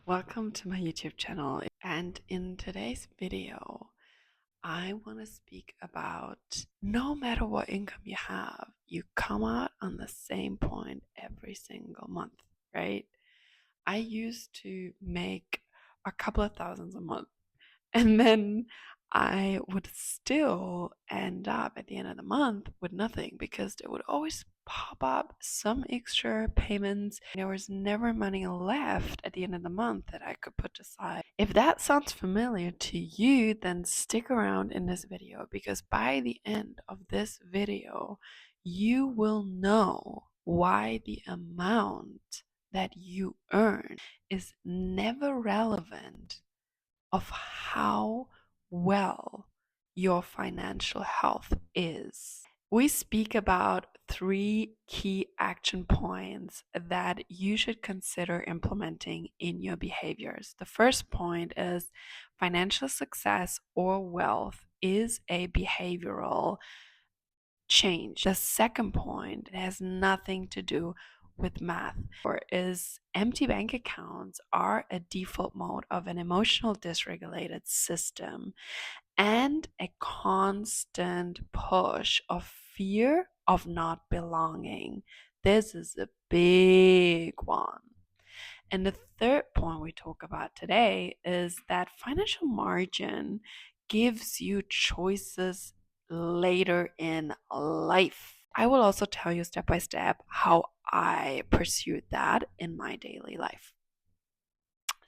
Welcome to my YouTube channel, and in today's video I want to speak about no matter what income you have, you come out on the same point every single month, right? I used to make a couple of thousands a month, and then I would still end up at the end of the month with nothing because there would always pop up some extra payments. There was never money left at the end of the month that I could put aside. If that sounds familiar to you, then stick around in this video because by the end of this video, you will know why the amount that you earn is never relevant of how well your financial health is. We speak about three key action points that you should consider implementing in your behaviors. The first point is financial success or wealth is a behavioral change. The second point, it has nothing to do with math, or is empty bank accounts are a default mode of an emotional dysregulated system and a constant push of fear of not belonging. This is a big one. And the third point we talk about today is that financial margin gives you choices later in life. I will also tell you step by step how I pursued that in my daily life.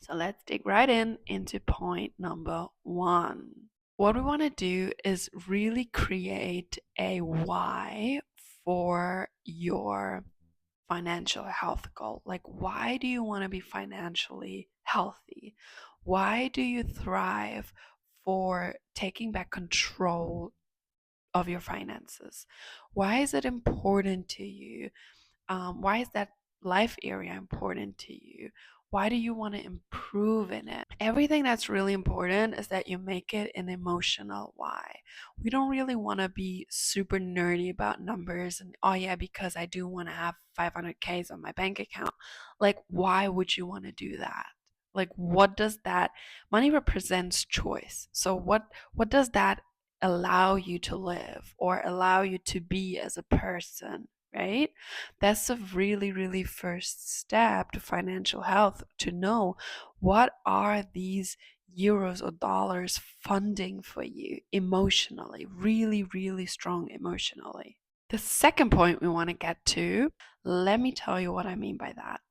So let's dig right into point number one. What we want to do is really create a why for your financial health goal. Like, why do you want to be financially healthy? Why do you thrive for taking back control of your finances? Why is it important to you? Why is that life area important to you? Why do you want to improve in it? Everything that's really important is that you make it an emotional why. We don't really want to be super nerdy about numbers and, oh yeah, because I do want to have 500Ks on my bank account. Like, why would you want to do that? Like, what does that money represents choice? So what does that allow you to live or allow you to be as a person, right? That's a really, really first step to financial health, to know what are these euros or dollars funding for you emotionally, really, really strong emotionally. The second point we want to get to, let me tell you what I mean by that.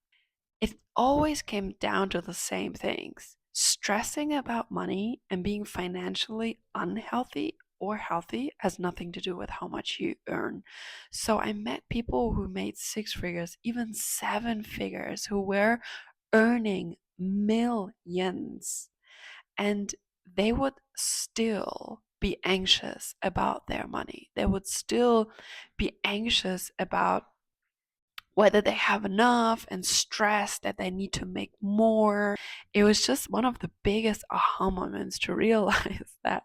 It always came down to the same things. Stressing about money and being financially unhealthy or healthy has nothing to do with how much you earn. So I met people who made six figures, even seven figures, who were earning millions, and they would still be anxious about their money. They would still be anxious about whether they have enough and stressed that they need to make more. It was just one of the biggest aha moments to realize that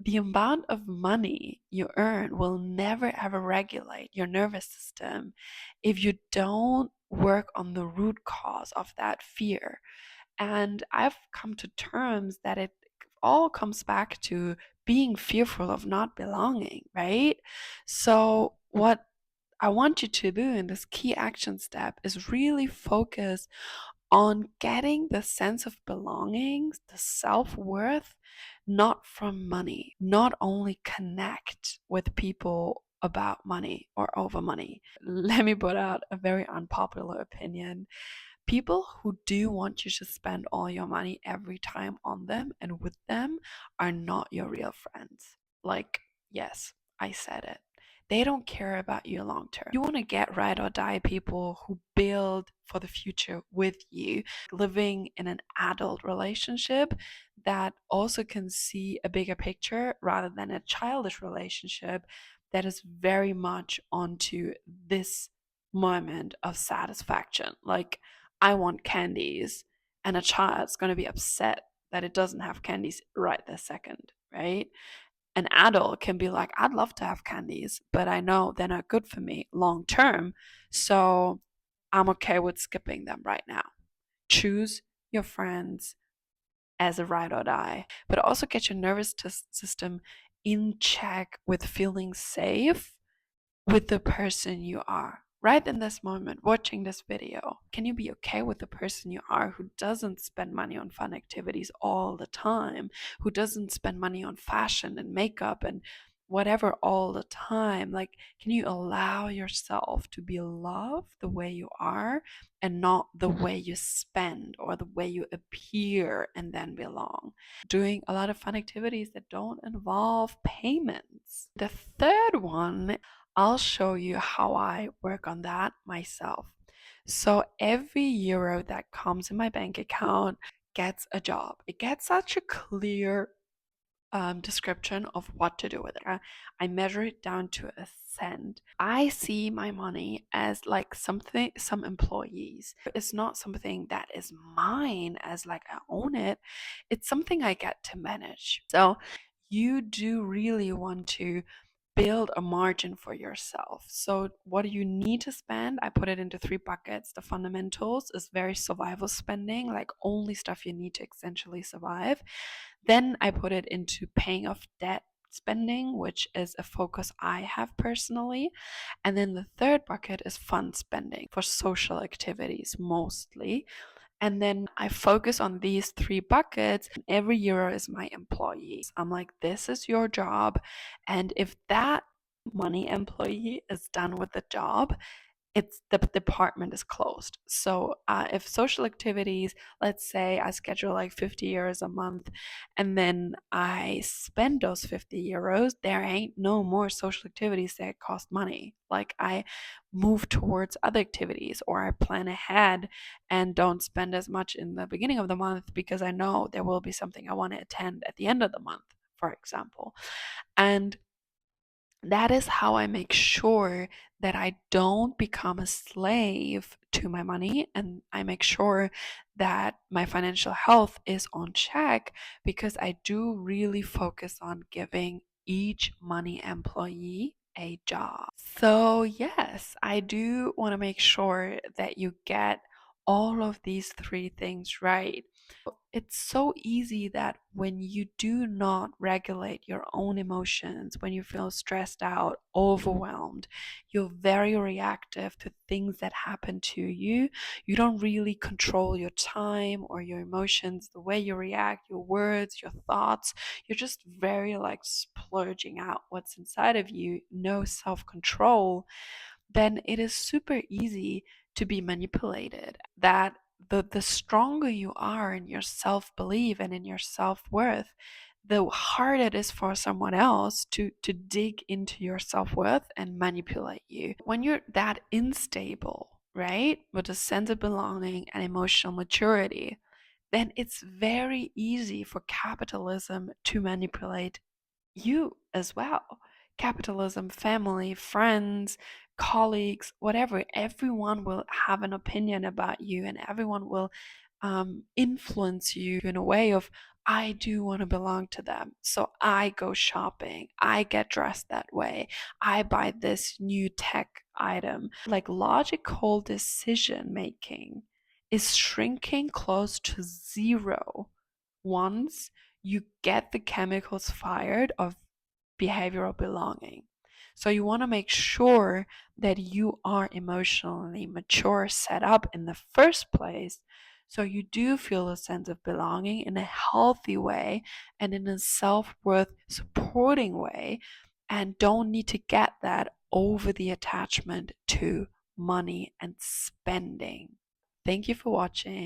the amount of money you earn will never ever regulate your nervous system if you don't work on the root cause of that fear. And I've come to terms that it all comes back to being fearful of not belonging, right? So, what I want you to do in this key action step is really focus on getting the sense of belonging, the self worth, not from money. Not only connect with people about money or over money. Let me put out a very unpopular opinion. People who do want you to spend all your money every time on them and with them are not your real friends. Like, yes, I said it. They don't care about you long term. You want to get ride or die people who build for the future with you, living in an adult relationship that also can see a bigger picture rather than a childish relationship that is very much onto this moment of satisfaction. Like, I want candies, and a child's going to be upset that it doesn't have candies right this second, right? An adult can be like, I'd love to have candies, but I know they're not good for me long term. So I'm okay with skipping them right now. Choose your friends as a ride or die, but also get your nervous system in check with feeling safe with the person you are. Right in this moment, watching this video, can you be okay with the person you are who doesn't spend money on fun activities all the time, who doesn't spend money on fashion and makeup and whatever all the time? Like, can you allow yourself to be loved the way you are and not the way you spend or the way you appear and then belong? Doing a lot of fun activities that don't involve payments. The third one, I'll show you how I work on that myself. So every euro that comes in my bank account gets a job. It gets such a clear description of what to do with it. I measure it down to a cent. I see my money as like something, some employees. It's not something that is mine as like I own it. It's something I get to manage. So you do really want to build a margin for yourself. So what do you need to spend? I put it into three buckets. The fundamentals is very survival spending, like only stuff you need to essentially survive. Then I put it into paying off debt spending, which is a focus I have personally. And then the third bucket is fun spending for social activities mostly. And then I focus on these three buckets. And every euro is my employee. I'm like, this is your job. And if that money employee is done with the job, it's the department is closed. So if social activities, let's say I schedule like 50 euros a month and then I spend those 50 euros, there ain't no more social activities that cost money. Like I move towards other activities or I plan ahead and don't spend as much in the beginning of the month because I know there will be something I want to attend at the end of the month, for example. And that is how I make sure that I don't become a slave to my money, and I make sure that my financial health is on check because I do really focus on giving each money employee a job. So, yes, I do want to make sure that you get all of these three things right. It's so easy that when you do not regulate your own emotions, when you feel stressed out, overwhelmed, you're very reactive to things that happen to you. You don't really control your time or your emotions, the way you react, your words, your thoughts. You're just very like splurging out what's inside of you, no self control. Then it is super easy to be manipulated. That the stronger you are in your self-belief and in your self-worth, the harder it is for someone else to dig into your self-worth and manipulate you. When you're that unstable, right, with a sense of belonging and emotional maturity, then it's very easy for capitalism to manipulate you as well. Capitalism, family, friends, colleagues, whatever, everyone will have an opinion about you and everyone will influence you in a way of, I do want to belong to them. So I go shopping. I get dressed that way. I buy this new tech item. Like logical decision making is shrinking close to zero once you get the chemicals fired of behavioral belonging. So you want to make sure that you are emotionally mature, set up in the first place, so you do feel a sense of belonging in a healthy way and in a self-worth supporting way, and don't need to get that over the attachment to money and spending. Thank you for watching.